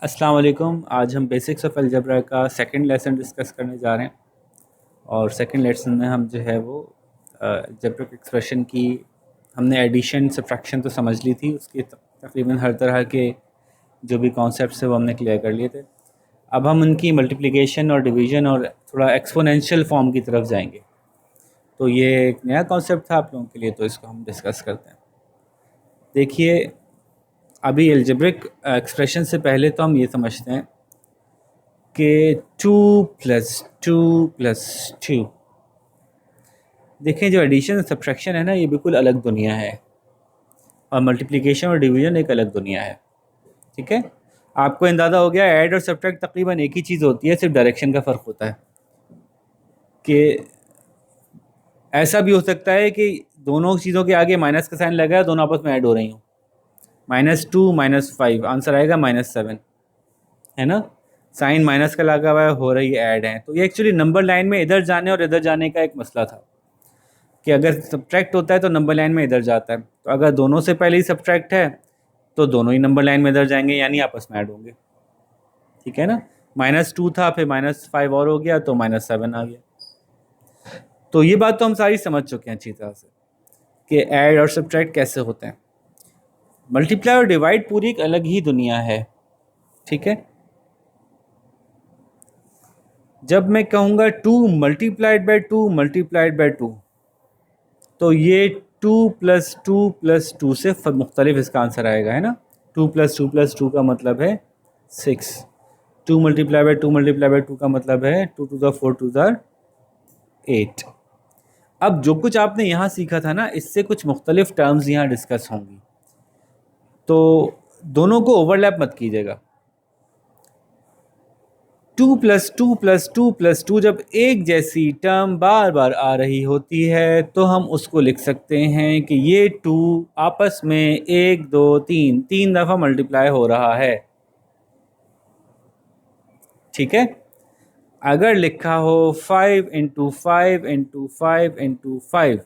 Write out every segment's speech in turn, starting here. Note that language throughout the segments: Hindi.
अस्सलाम वालेकुम। आज हम बेसिक्स ऑफ अलजबरा का सेकंड लेसन डिस्कस करने जा रहे हैं और सेकंड लेसन में हम जो है वो अलजेब्रिक एक्सप्रेशन की हमने एडिशन सब्ट्रैक्शन तो समझ ली थी, उसके तकरीबन हर तरह के जो भी कॉन्सेप्ट्स है वो हमने क्लियर कर लिए थे। अब हम उनकी मल्टीप्लिकेशन और डिवीज़न और थोड़ा एक्सपोनेंशियल फॉर्म की तरफ जाएंगे। तो ये एक नया कॉन्सेप्ट था आप लोगों के लिए, तो इसको हम डिस्कस करते हैं। देखिए, अभी अलजेब्रिक एक्सप्रेशन से पहले तो हम ये समझते हैं कि 2 + 2 + 2, देखें जो एडिशन और सब्ट्रैक्शन है ना, ये बिल्कुल अलग दुनिया है और मल्टीप्लिकेशन और डिवीजन एक अलग दुनिया है। ठीक है, आपको अंदाज़ा हो गया ऐड और सब्ट्रैक्ट तकरीबन एक ही चीज़ होती है, सिर्फ डायरेक्शन का फ़र्क होता है। कि ऐसा भी हो सकता है कि दोनों चीज़ों के आगे माइनस का साइन लगा है, दोनों आपस में ऐड हो रही हूँ। -2 -5 आंसर आएगा -7, है ना। साइन माइनस का लगा हुआ है, हो रही ऐड है। तो ये एक्चुअली नंबर लाइन में इधर जाने और इधर जाने का एक मसला था कि अगर सब्ट्रैक्ट होता है तो नंबर लाइन में इधर जाता है, तो अगर दोनों से पहले ही सब्ट्रैक्ट है तो दोनों ही नंबर लाइन में इधर जाएंगे, यानी आपस में ऐड होंगे। ठीक है ना। -2 था, फिर -5 और हो गया तो -7 आ गया। तो ये बात तो हम सारी समझ चुके हैं अच्छी तरह से कि ऐड और सब्ट्रैक्ट कैसे होते हैं। मल्टीप्लाई और डिवाइड पूरी एक अलग ही दुनिया है। ठीक है, जब मैं कहूँगा 2 × 2 × 2 तो ये 2 + 2 + 2 से मुख्तलिफ इसका आंसर आएगा, है ना। 2 + 2 + 2 का मतलब है 6। 2 × 2 × 2 का मतलब है 2 ⁴ 2 8। अब जो कुछ आपने यहाँ सीखा था ना, इससे कुछ मुख्तलिफ टर्म्स यहाँ डिस्कस होंगी, तो दोनों को ओवरलैप मत कीजिएगा। 2 + 2 + 2 + 2 जब एक जैसी टर्म बार बार आ रही होती है तो हम उसको लिख सकते हैं कि ये 2 आपस में 1 2 3 दफ़ा मल्टीप्लाई हो रहा है। ठीक है, अगर लिखा हो 5 × 5 × 5 × 5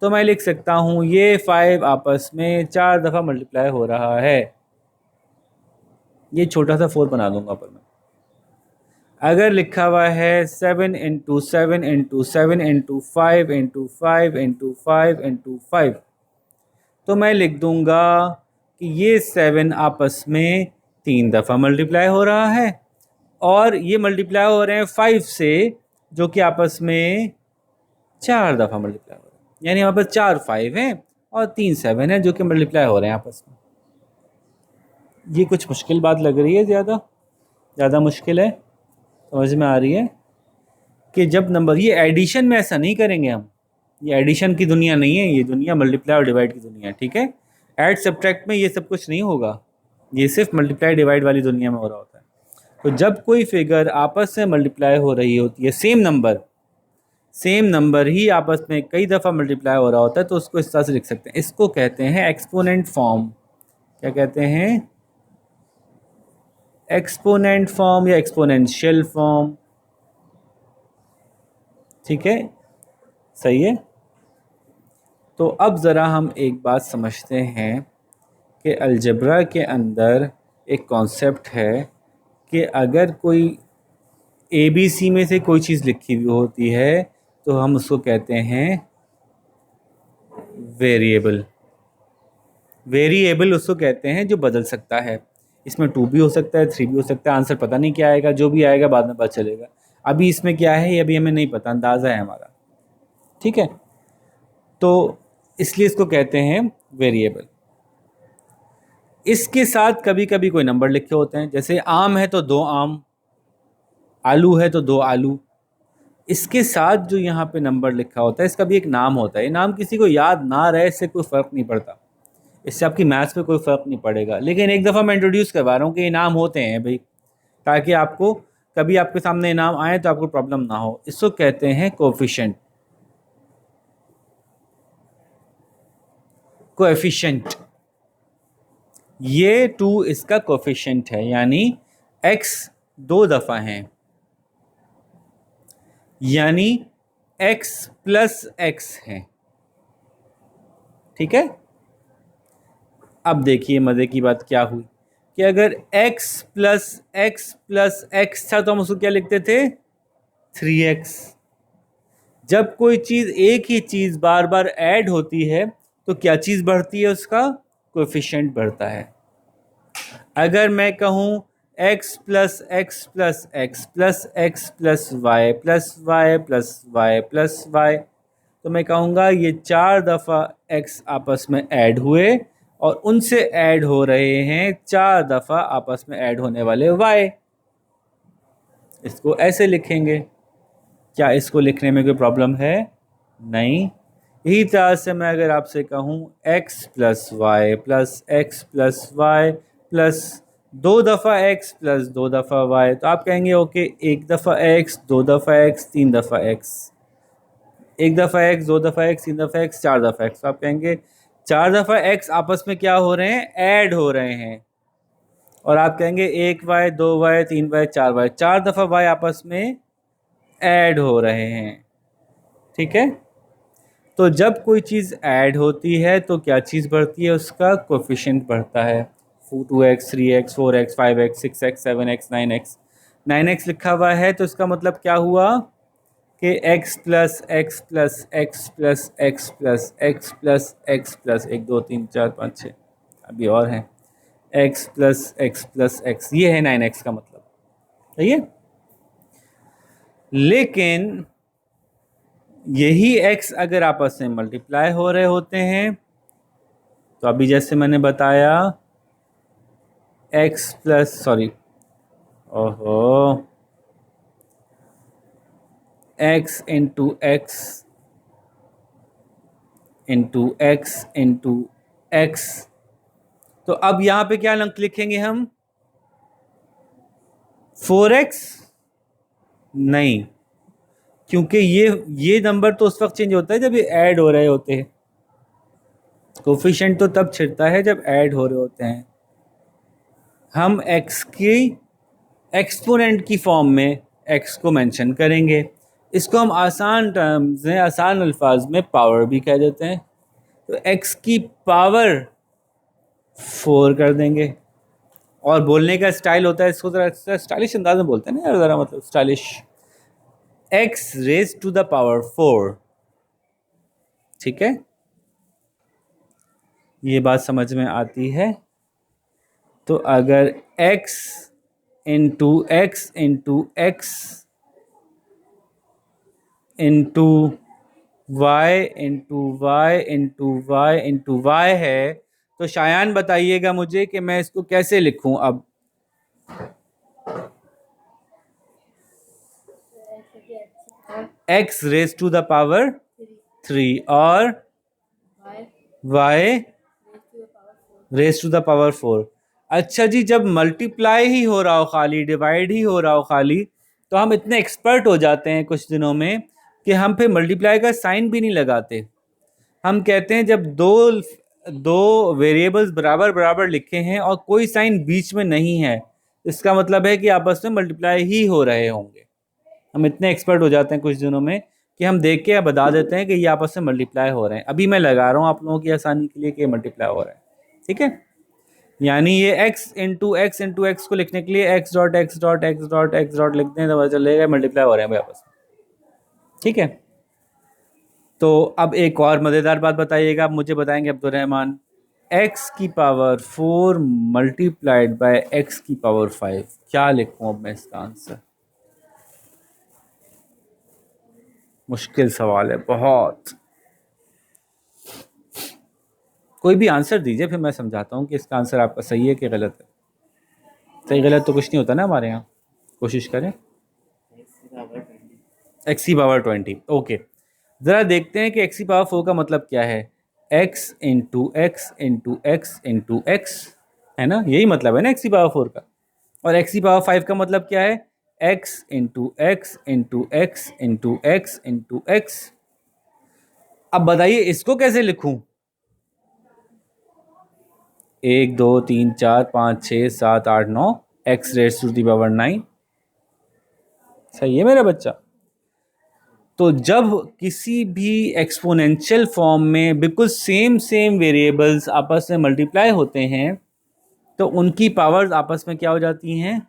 तो मैं लिख सकता हूँ ये 5 आपस में 4 दफ़ा मल्टीप्लाई हो रहा है। ये छोटा सा 4 बना दूंगा पर मैं। अगर लिखा हुआ है 7 × 7 × 7 × 5 × 5 × 5 × 5 तो मैं लिख दूंगा कि ये 7 आपस में 3 दफ़ा मल्टीप्लाई हो रहा है और ये मल्टीप्लाई हो रहे हैं 5 से, जो कि आपस में 4 दफ़ा मल्टीप्लाई हो रहे हैं। यानी हमारे पास 4 5 हैं और 3 7 हैं जो कि मल्टीप्लाई हो रहे हैं आपस में। ये कुछ मुश्किल बात लग रही है, ज़्यादा मुश्किल है, समझ में आ रही है कि जब नंबर, ये एडिशन में ऐसा नहीं करेंगे हम, ये एडिशन की दुनिया नहीं है, ये दुनिया मल्टीप्लाई और डिवाइड की दुनिया है। ठीक है, ऐड सब्ट्रैक्ट में ये सब कुछ नहीं होगा, ये सिर्फ मल्टीप्लाई डिवाइड वाली दुनिया में हो रहा होता है। तो जब कोई फिगर आपस में मल्टीप्लाई हो रही होती है, सेम नंबर ही आपस में कई दफ़ा मल्टीप्लाई हो रहा होता है, तो उसको इस तरह से लिख सकते हैं। इसको कहते हैं एक्सपोनेंट फॉर्म। क्या कहते हैं? एक्सपोनेंट फॉर्म या एक्सपोनेंशियल फॉर्म। ठीक है, सही है। तो अब ज़रा हम एक बात समझते हैं कि अलजबरा के अंदर एक कॉन्सेप्ट है कि अगर कोई ABC में से कोई चीज़ लिखी हुई होती है तो हम उसको कहते हैं वेरिएबल। वेरिएबल उसको कहते हैं जो बदल सकता है। इसमें 2 भी हो सकता है, 3 भी हो सकता है, आंसर पता नहीं क्या आएगा, जो भी आएगा बाद में पता चलेगा। अभी इसमें क्या है ये अभी हमें नहीं पता, अंदाज़ा है हमारा। ठीक है, तो इसलिए इसको कहते हैं वेरिएबल। इसके साथ कभी कभी कोई नंबर लिखे होते हैं, जैसे आम है तो 2 आम, आलू है तो 2 आलू। इसके साथ जो यहाँ पे नंबर लिखा होता है इसका भी एक नाम होता है। ये नाम किसी को याद ना रहे इससे कोई फ़र्क नहीं पड़ता, इससे आपकी मैथ्स पे कोई फ़र्क नहीं पड़ेगा, लेकिन एक दफ़ा मैं इंट्रोड्यूस करवा रहा हूँ कि इनाम होते हैं भाई, ताकि आपको कभी आपके सामने इनाम आए तो आपको प्रॉब्लम ना हो। इसको कहते हैं कोफिशेंट। कोएफिशिएंट, ये 2 इसका कोफिशेंट है, यानी x 2 दफ़ा हैं, यानी x + x है। ठीक है, अब देखिए मज़े की बात क्या हुई कि अगर x प्लस x था तो हम उसको क्या लिखते थे, 3x। जब कोई चीज़, एक ही चीज़ बार बार ऐड होती है तो क्या चीज़ बढ़ती है, उसका कोएफिशिएंट बढ़ता है। अगर मैं कहूँ x plus x plus x plus x plus y plus y plus y plus y, तो मैं कहूँगा ये 4 दफ़ा x आपस में ऐड हुए और उनसे ऐड हो रहे हैं 4 दफ़ा आपस में ऐड होने वाले y। इसको ऐसे लिखेंगे। क्या इसको लिखने में कोई प्रॉब्लम है? नहीं। यही तरह से मैं अगर आपसे कहूँ x plus y plus x plus y plus 2 दफ़ा x प्लस 2 दफ़ा y, तो आप कहेंगे ओके, 1 दफ़ा x, 2 दफ़ा x, 3 दफ़ा x, 1 दफ़ा x, 2 दफ़ा x, 3 दफ़ा x, 4 दफ़ा x। तो आप कहेंगे 4 दफ़ा x आपस में क्या हो रहे हैं, ऐड हो रहे हैं। और आप कहेंगे 1y, 2y, 3y, 4y, 4 दफ़ा y आपस में ऐड हो रहे हैं। ठीक है, तो जब कोई चीज़ ऐड होती है तो क्या चीज़ बढ़ती है, उसका कोफिशिएंट बढ़ता है। 2x, 3x, 4x, 5x, 6x, 7x, 9x। 9x लिखा हुआ है तो इसका मतलब क्या हुआ कि x plus x plus x plus x plus x plus x plus 1 2 3 4 5 6, अभी और हैं, x प्लस एक्स, ये है 9x का मतलब। सही है। लेकिन यही x अगर आपस में मल्टीप्लाई हो रहे होते हैं तो अभी जैसे मैंने बताया x प्लस, सॉरी, ओहो, x into x into x into x, तो अब यहाँ पे क्या लिखेंगे हम, 4x? नहीं, क्योंकि ये नंबर तो उस वक्त चेंज होता है जब ये ऐड हो रहे होते हैं। कोफिशिएंट तो तब छिड़ता है जब ऐड हो रहे होते हैं। हम x की एक्सपोनेंट की फॉर्म में x को मेंशन करेंगे। इसको हम आसान टर्म्स में, आसान अल्फाज में पावर भी कह देते हैं। तो x की पावर 4 कर देंगे। और बोलने का स्टाइल होता है, इसको ज़रा स्टाइलिश अंदाज में बोलते हैं ना यार, ज़रा मतलब stylish, x raise to the power 4। ठीक है, ये बात समझ में आती है। तो अगर x into x into x into y into y into y into y है, तो शायान बताइएगा मुझे कि मैं इसको कैसे लिखूं अब। x raise to the power 3 और y raise to the power 4। अच्छा जी, जब मल्टीप्लाई ही हो रहा हो खाली, डिवाइड ही हो रहा हो खाली, तो हम इतने एक्सपर्ट हो जाते हैं कुछ दिनों में कि हम फिर मल्टीप्लाई का साइन भी नहीं लगाते। हम कहते हैं जब दो दो वेरिएबल्स बराबर बराबर लिखे हैं और कोई साइन बीच में नहीं है, इसका मतलब है कि आपस में मल्टीप्लाई ही हो रहे होंगे। हम इतने एक्सपर्ट हो जाते हैं कुछ दिनों में कि हम देख के बता देते हैं कि ये आपस में मल्टीप्लाई हो रहे हैं। अभी मैं लगा रहा हूँ आप लोगों की आसानी के लिए कि मल्टीप्लाई हो रहा है। ठीक है, यानी ये x इंटू एक्स को लिखने के लिए x dot x dot x dot x dot लिखते हैं तो पता चलेगा मल्टीप्लाई हो रहे हैं भाई आपस में। ठीक है, तो अब एक और मज़ेदार बात बताइएगा, आप मुझे बताएंगे अब्दुर्रहमान, x की पावर 4 मल्टीप्लाइड बाय x की पावर 5, क्या लिखूं अब मैं इसका आंसर? मुश्किल सवाल है बहुत। कोई भी आंसर दीजिए, फिर मैं समझाता हूँ कि इसका आंसर आपका सही है कि गलत है। सही गलत तो कुछ नहीं होता ना हमारे यहाँ, कोशिश करें। x की पावर 20, ओके। ज़रा देखते हैं कि x की पावर 4 का मतलब क्या है। x into x into x into x, है ना, यही मतलब है ना x की पावर 4 का। और x की पावर 5 का मतलब क्या है, x into x into x into x into x. अब बताइए इसको कैसे लिखूं? 1 2 3 4 5 6 7 8 9, x raise to the power 9। सही है मेरा बच्चा। तो जब किसी भी एक्सपोनेंशियल फॉर्म में बिल्कुल सेम वेरिएबल्स आपस में मल्टीप्लाई होते हैं तो उनकी पावर्स आपस में क्या हो जाती हैं,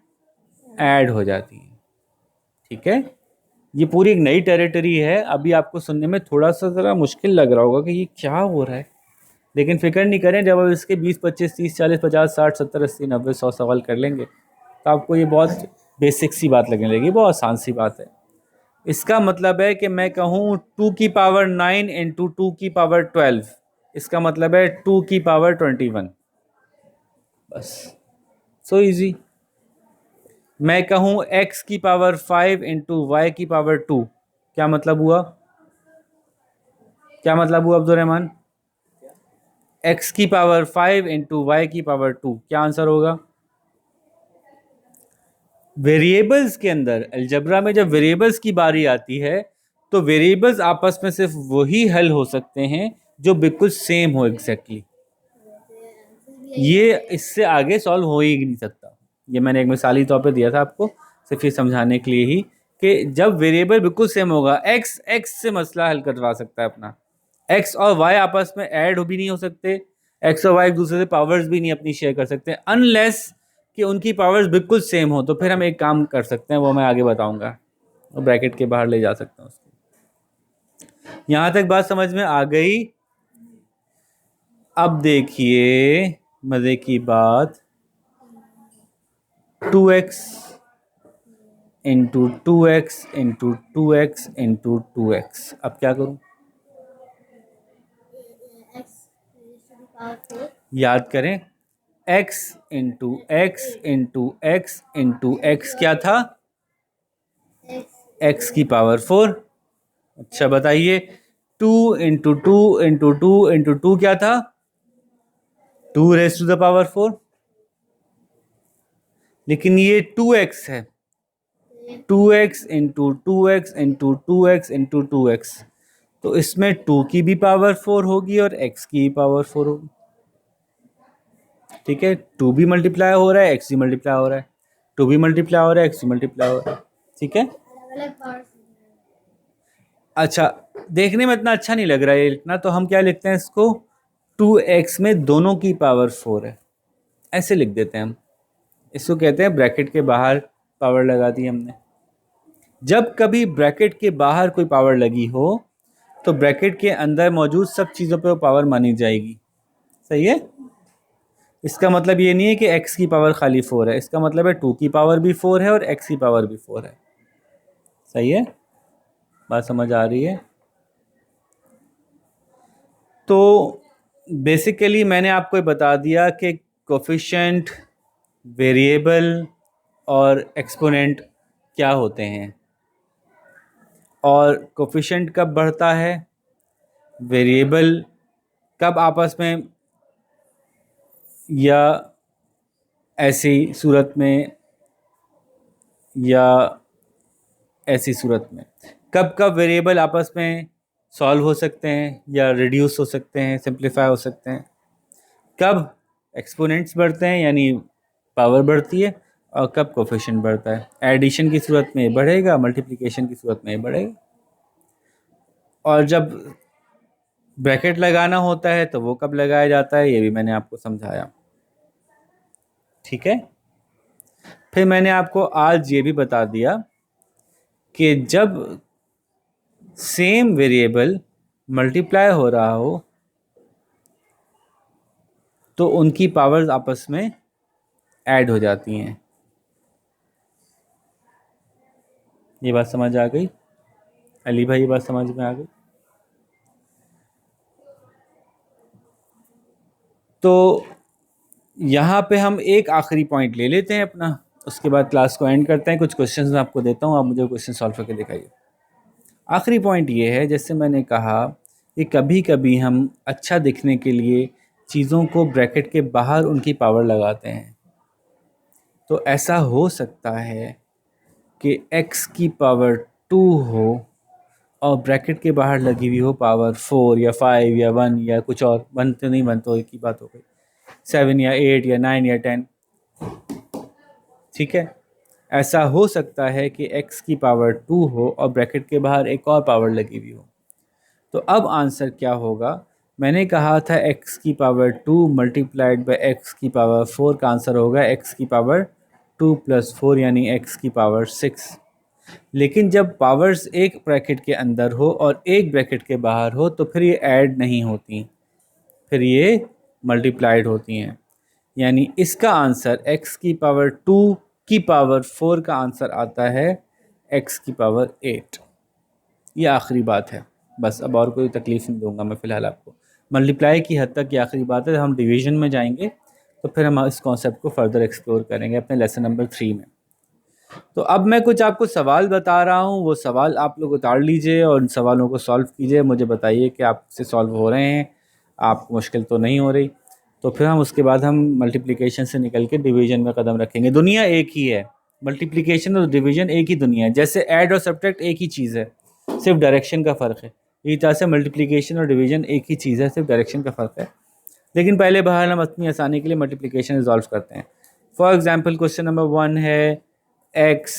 ऐड हो जाती हैं। ठीक है, ये पूरी एक नई टेरिटरी है। अभी आपको सुनने में थोड़ा सा ज़रा मुश्किल लग रहा होगा कि ये क्या हो रहा है, लेकिन फिक्र नहीं करें, जब आप इसके 20 25 30 40 50 60 70 80 90 100 सवाल कर लेंगे तो आपको ये बहुत बेसिक सी बात लगने लगेगी, बहुत आसान सी बात है। इसका मतलब है कि मैं कहूँ 2⁹ इंटू 2⁵12, इसका मतलब है 2⁵21। बस, सो इजी। मैं कहूँ x⁵5 इंटू y⁵2, क्या मतलब हुआ, क्या मतलब हुआ अब्दुलरहमान? x⁵5 इंटू y⁵2, क्या आंसर होगा? वेरिएबल्स के अंदर अलजबरा में जब वेरिएबल्स की बारी आती है तो वेरिएबल्स आपस में सिर्फ वही हल हो सकते हैं जो बिल्कुल सेम हो एग्जैक्टली। ये इससे आगे सॉल्व हो ही नहीं सकता। ये मैंने एक मिसाली तौर पे दिया था आपको सिर्फ ये समझाने के लिए ही कि जब वेरिएबल बिल्कुल सेम होगा, एक्स एक्स से मसला हल करवा सकता है अपना। एक्स और वाई आपस में ऐड भी नहीं हो सकते, एक्स और वाई एक दूसरे से पावर्स भी नहीं अपनी शेयर कर सकते, अनलेस कि उनकी पावर्स बिल्कुल सेम हो। तो फिर हम एक काम कर सकते हैं, वो मैं आगे बताऊंगा, वो ब्रैकेट के बाहर ले जा सकते हैं उसको। यहाँ तक बात समझ में आ गई? अब देखिए मजे की बात, 2x into 2x into 2x into 2x, अब क्या करूं? याद करें, x into x into x into x क्या था, x⁴। अच्छा बताइए, 2 इंटू 2 इंटू 2 इंटू 2 क्या था, 2⁴। लेकिन ये 2x है, 2x into 2x into 2x into 2x, तो इसमें 2 की भी पावर 4 होगी और x की भी पावर 4 होगी। ठीक है, 2 भी मल्टीप्लाई हो रहा है, x भी मल्टीप्लाई हो रहा है, 2 भी मल्टीप्लाई हो रहा है, x भी मल्टीप्लाई हो रहा है। ठीक है, अच्छा देखने में इतना अच्छा नहीं लग रहा है इतना, तो हम क्या लिखते हैं इसको, 2x में दोनों की पावर 4 है, ऐसे लिख देते हैं हम। इसको कहते हैं ब्रैकेट के बाहर पावर लगा दी हमने। जब कभी ब्रैकेट के बाहर कोई पावर लगी हो तो ब्रैकेट के अंदर मौजूद सब चीज़ों पर वो पावर मानी जाएगी। सही है, इसका मतलब ये नहीं है कि x की पावर खाली 4 है, इसका मतलब है 2 की पावर भी 4 है और x की पावर भी 4 है। सही है, बात समझ आ रही है? तो बेसिकली मैंने आपको बता दिया कि कोफिशिएंट, वेरिएबल और एक्सपोनेंट क्या होते हैं, और कोफिशिएंट कब बढ़ता है, वेरिएबल कब आपस में या ऐसी सूरत में या ऐसी सूरत में, कब कब वेरिएबल आपस में सॉल्व हो सकते हैं या रिड्यूस हो सकते हैं, सिंप्लीफाई हो सकते हैं, कब एक्सपोनेंट्स बढ़ते हैं यानी पावर बढ़ती है, और कब कोफिशिएंट बढ़ता है। एडिशन की सूरत में बढ़ेगा, मल्टीप्लिकेशन की सूरत में बढ़ेगा, और जब ब्रैकेट लगाना होता है तो वो कब लगाया जाता है, ये भी मैंने आपको समझाया। ठीक है, फिर मैंने आपको आज ये भी बता दिया कि जब सेम वेरिएबल मल्टीप्लाई हो रहा हो तो उनकी पावर्स आपस में ऐड हो जाती हैं। ये बात समझ आ गई अली भाई? ये बात समझ में आ गई? तो यहाँ पे हम एक आखिरी पॉइंट ले लेते हैं अपना, उसके बाद क्लास को एंड करते हैं। कुछ क्वेश्चंस मैं आपको देता हूँ, आप मुझे क्वेश्चन सॉल्व करके दिखाइए। आखिरी पॉइंट ये है, जैसे मैंने कहा कि कभी कभी हम अच्छा दिखने के लिए चीज़ों को ब्रैकेट के बाहर उनकी पावर लगाते हैं। तो ऐसा हो सकता है कि x की पावर 2 हो और ब्रैकेट के बाहर लगी हुई हो पावर 4 या 5 या 1 या कुछ और, 1 तो नहीं, 1 तो एक ही बात हो गई, 7 या 8 या 9 या 10। ठीक है, ऐसा हो सकता है कि x की पावर 2 हो और ब्रैकेट के बाहर एक और पावर लगी हुई हो। तो अब आंसर क्या होगा मैंने कहा था x की पावर 2 मल्टीप्लाइड बाई x की पावर 4 का आंसर होगा x की पावर 2 + 4 यानी x की पावर 6। लेकिन जब पावर्स एक ब्रैकेट के अंदर हो और एक ब्रैकेट के बाहर हो तो फिर ये ऐड नहीं होती, फिर ये मल्टीप्लाइड होती हैं। यानी इसका आंसर x की पावर 2 की पावर 4 का आंसर आता है x की पावर 8। ये आखिरी बात है, बस अब और कोई तकलीफ़ नहीं दूंगा मैं फ़िलहाल आपको। मल्टीप्लाई की हद तक ये आखिरी बात है। हम डिवीज़न में जाएंगे तो फिर हम इस कॉन्सेप्ट को फर्दर एक्सप्लोर करेंगे अपने लेसन नंबर 3 में। तो अब मैं कुछ आपको सवाल बता रहा हूँ, वो सवाल आप लोग उतार लीजिए और उन सवालों को सॉल्व कीजिए। मुझे बताइए कि आपसे सॉल्व हो रहे हैं, आपको मुश्किल तो नहीं हो रही। तो फिर हम उसके बाद हम मल्टीप्लिकेशन से निकल के डिवीज़न में कदम रखेंगे। दुनिया एक ही है, मल्टीप्लिकेशन और डिवीज़न एक ही दुनिया है। जैसे ऐड और सब्ट्रैक्ट एक ही चीज़ है, सिर्फ डायरेक्शन का फ़र्क है। इसी तरह से मल्टीप्लिकेशन और डिवीज़न एक ही चीज़ है, सिर्फ डायरेक्शन का फ़र्क है। लेकिन पहले बहरहाल हम अपनी आसानी के लिए मल्टीप्लिकेशन रिजॉल्व करते हैं। फॉर एग्जांपल क्वेश्चन नंबर 1 है x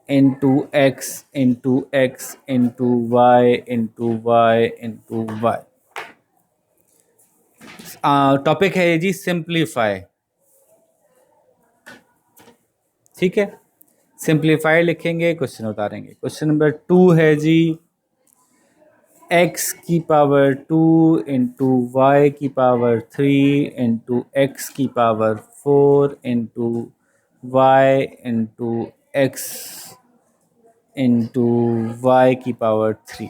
into x into x into y into y into y. Topic है जी सिंप्लीफाई। ठीक है, सिंप्लीफाई लिखेंगे, क्वेश्चन उतारेंगे। क्वेश्चन नंबर 2 है जी x की पावर 2 इंटू वाई की पावर 3 इंटू एक्स की power 4 into y into x into y की पावर 3।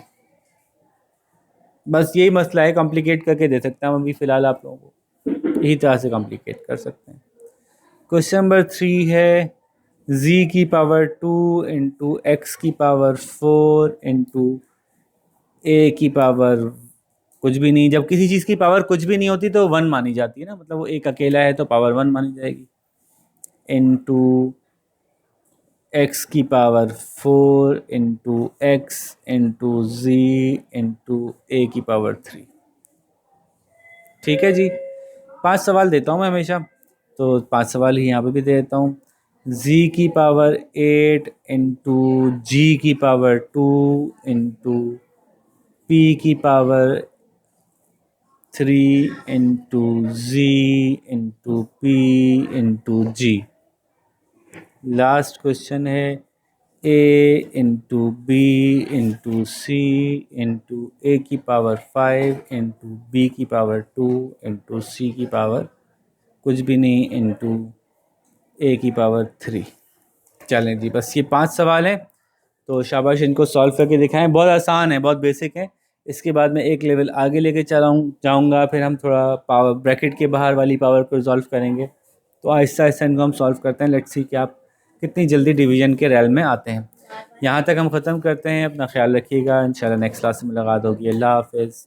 बस यही मसला है, कॉम्प्लिकेट करके दे सकता हूँ अभी फ़िलहाल आप लोगों को, यही तरह से कॉम्प्लिकेट कर सकते हैं। क्वेश्चन नंबर 3 है z की पावर 2 इंटू एक्स की पावर 4 इंटू ए की पावर कुछ भी नहीं। जब किसी चीज़ की पावर कुछ भी नहीं होती तो 1 मानी जाती है ना, मतलब वो एक अकेला है तो पावर 1 मानी जाएगी, इंटू एक्स की power 4 into x into G into A की पावर 3। ठीक है जी, 5 सवाल देता हूँ मैं हमेशा, तो 5 सवाल ही यहाँ पे भी दे देता हूँ। z की पावर 8 इंटू जी की पावर 2 इंटू p की power 3 into G into p into G. Last question है a into B into C into A की पावर 5 इंटू बी की पावर 2 इंटू सी की पावर कुछ भी नहीं इंटू ए की पावर 3। चलें जी, बस ये 5 सवाल हैं, तो शाबाश इनको सॉल्व करके दिखाएं। बहुत आसान है, बहुत बेसिक है। इसके बाद मैं एक लेवल आगे लेके जाऊंगा, फिर हम थोड़ा पावर ब्रैकेट के बाहर वाली पावर को सॉल्व करेंगे। तो आहिस्ता आहिस्ता इनको हम सॉल्व करते हैं। लेट्स सी कि आप कितनी जल्दी डिवीज़न के रैल में आते हैं। यहाँ तक हम ख़त्म करते हैं। अपना ख्याल रखिएगा, इंशाल्लाह नेक्स्ट क्लास में मुलाकात होगी। अल्लाह हाफ़िज़।